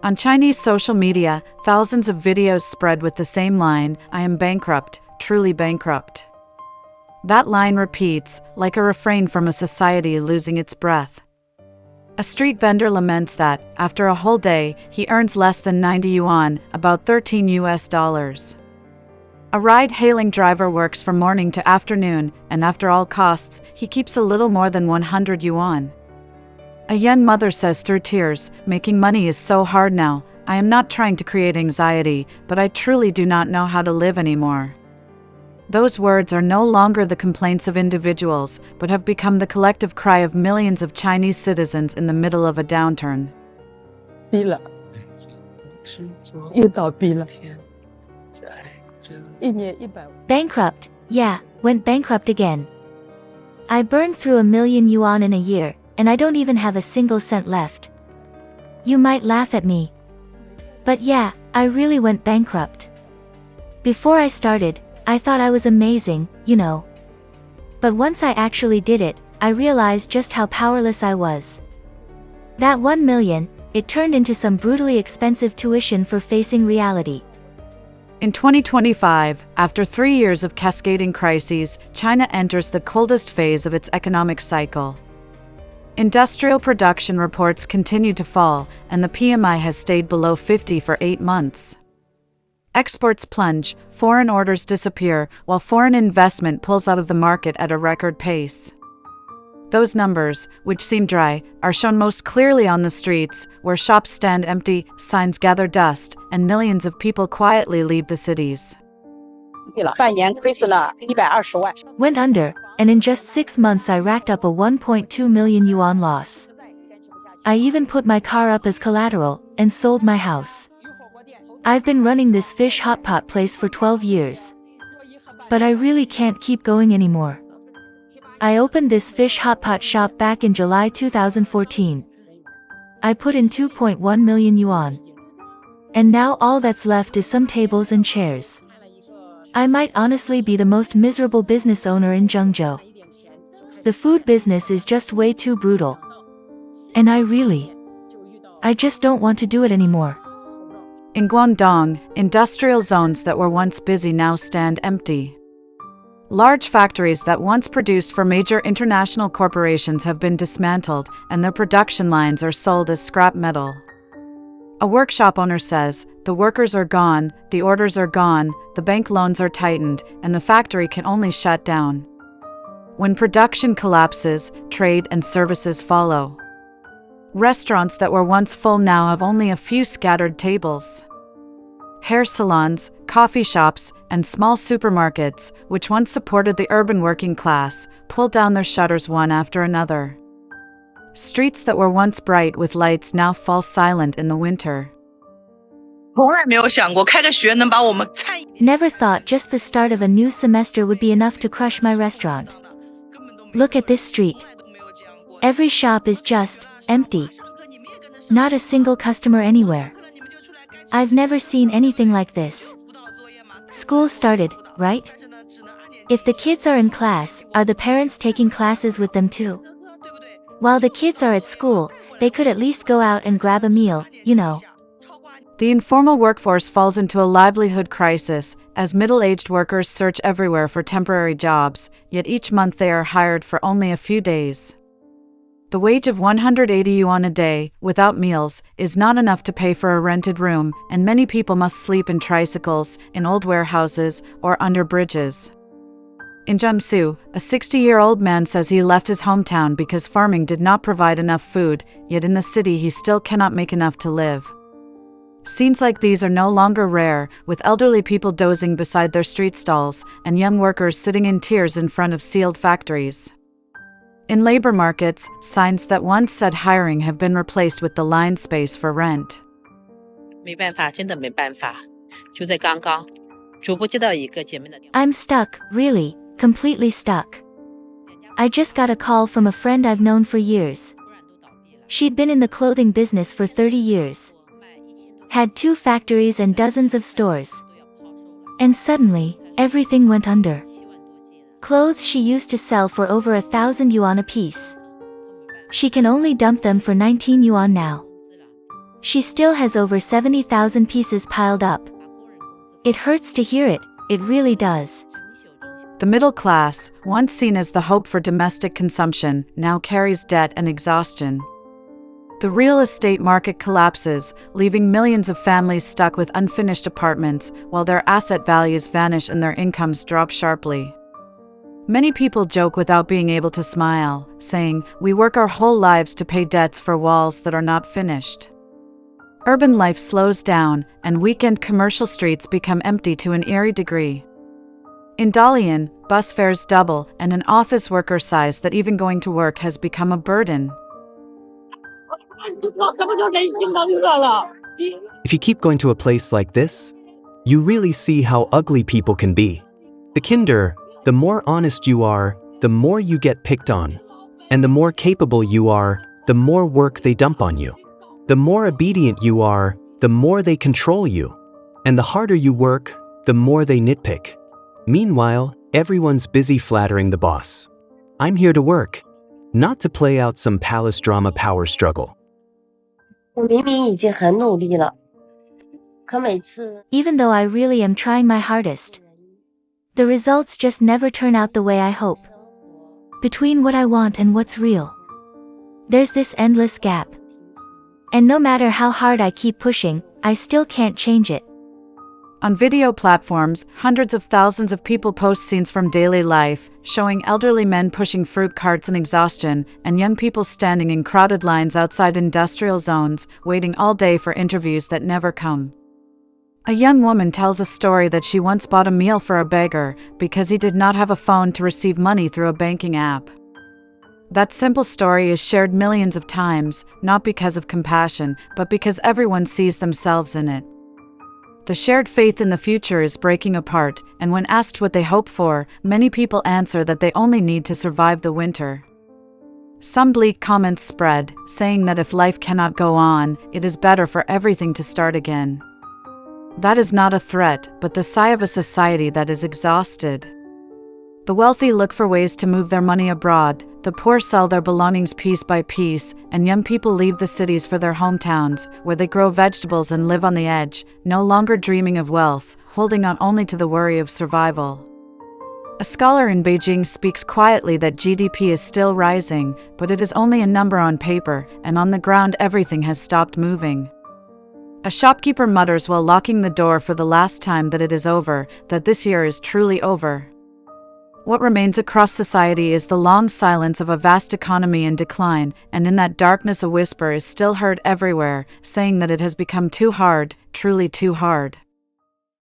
On Chinese social media, thousands of videos spread with the same line, "I am bankrupt, truly bankrupt." That line repeats, like a refrain from a society losing its breath. A street vendor laments that, after a whole day, he earns less than 90 yuan, about $13. A ride-hailing driver works from morning to afternoon, and after all costs, he keeps a little more than 100 yuan. A young mother says through tears, "Making money is so hard now. I am not trying to create anxiety, but I truly do not know how to live anymore." Those words are no longer the complaints of individuals, but have become the collective cry of millions of Chinese citizens in the middle of a downturn. Bankrupt, yeah, went bankrupt again. I burned through 1,000,000 yuan in a year, and I don't even have a single cent left. You might laugh at me. But yeah, I really went bankrupt. Before I started, I thought I was amazing, you know. But once I actually did it, I realized just how powerless I was. That 1,000,000, it turned into some brutally expensive tuition for facing reality. In 2025, after 3 years of cascading crises, China enters the coldest phase of its economic cycle. Industrial production reports continue to fall, and the PMI has stayed below 50 for 8 months. Exports plunge, foreign orders disappear, while foreign investment pulls out of the market at a record pace. Those numbers, which seem dry, are shown most clearly on the streets, where shops stand empty, signs gather dust, and millions of people quietly leave the cities. Went under, and in just 6 months I racked up a 1.2 million yuan loss. I even put my car up as collateral, and sold my house. I've been running this fish hot pot place for 12 years. But I really can't keep going anymore. I opened this fish hot pot shop back in July 2014. I put in 2.1 million yuan. And now all that's left is some tables and chairs. I might honestly be the most miserable business owner in Zhengzhou. The food business is just way too brutal. And I just don't want to do it anymore. In Guangdong, industrial zones that were once busy now stand empty. Large factories that once produced for major international corporations have been dismantled, and their production lines are sold as scrap metal. A workshop owner says, "The workers are gone, the orders are gone, the bank loans are tightened, and the factory can only shut down." When production collapses, trade and services follow. Restaurants that were once full now have only a few scattered tables. Hair salons, coffee shops, and small supermarkets, which once supported the urban working class, pull down their shutters one after another. Streets that were once bright with lights now fall silent in the winter. Never thought just the start of a new semester would be enough to crush my restaurant. Look at this street. Every shop is just empty. Not a single customer anywhere. I've never seen anything like this. School started, right? If the kids are in class, are the parents taking classes with them too? While the kids are at school, they could at least go out and grab a meal, you know. The informal workforce falls into a livelihood crisis, as middle-aged workers search everywhere for temporary jobs, yet each month they are hired for only a few days. The wage of 180 yuan a day, without meals, is not enough to pay for a rented room, and many people must sleep in tricycles, in old warehouses, or under bridges. In Jiangsu, a 60-year-old man says he left his hometown because farming did not provide enough food, yet in the city he still cannot make enough to live. Scenes like these are no longer rare, with elderly people dozing beside their street stalls, and young workers sitting in tears in front of sealed factories. In labor markets, signs that once said hiring have been replaced with the line space for rent. I'm stuck, really, completely stuck. I just got a call from a friend I've known for years. She'd been in the clothing business for 30 years. Had 2 factories and dozens of stores. And suddenly, everything went under. Clothes she used to sell for over 1,000 yuan a piece. She can only dump them for 19 yuan now. She still has over 70,000 pieces piled up. It hurts to hear it, it really does. The middle class, once seen as the hope for domestic consumption, now carries debt and exhaustion. The real estate market collapses, leaving millions of families stuck with unfinished apartments, while their asset values vanish and their incomes drop sharply. Many people joke without being able to smile, saying, "We work our whole lives to pay debts for walls that are not finished." Urban life slows down, and weekend commercial streets become empty to an eerie degree. In Dalian, bus fares double, and an office worker sighs that even going to work has become a burden. If you keep going to a place like this, you really see how ugly people can be. The kinder, the more honest you are, the more you get picked on. And the more capable you are, the more work they dump on you. The more obedient you are, the more they control you. And the harder you work, the more they nitpick. Meanwhile, everyone's busy flattering the boss. I'm here to work, not to play out some palace drama power struggle. Even though I really am trying my hardest, the results just never turn out the way I hope. Between what I want and what's real, there's this endless gap. And no matter how hard I keep pushing, I still can't change it. On video platforms, hundreds of thousands of people post scenes from daily life, showing elderly men pushing fruit carts in exhaustion, and young people standing in crowded lines outside industrial zones, waiting all day for interviews that never come. A young woman tells a story that she once bought a meal for a beggar because he did not have a phone to receive money through a banking app. That simple story is shared millions of times, not because of compassion, but because everyone sees themselves in it. The shared faith in the future is breaking apart, and when asked what they hope for, many people answer that they only need to survive the winter. Some bleak comments spread, saying that if life cannot go on, it is better for everything to start again. That is not a threat, but the sigh of a society that is exhausted. The wealthy look for ways to move their money abroad, the poor sell their belongings piece by piece, and young people leave the cities for their hometowns, where they grow vegetables and live on the edge, no longer dreaming of wealth, holding on only to the worry of survival. A scholar in Beijing speaks quietly that GDP is still rising, but it is only a number on paper, and on the ground everything has stopped moving. A shopkeeper mutters while locking the door for the last time that it is over, that this year is truly over. What remains across society is the long silence of a vast economy in decline, and in that darkness a whisper is still heard everywhere, saying that it has become too hard, truly too hard.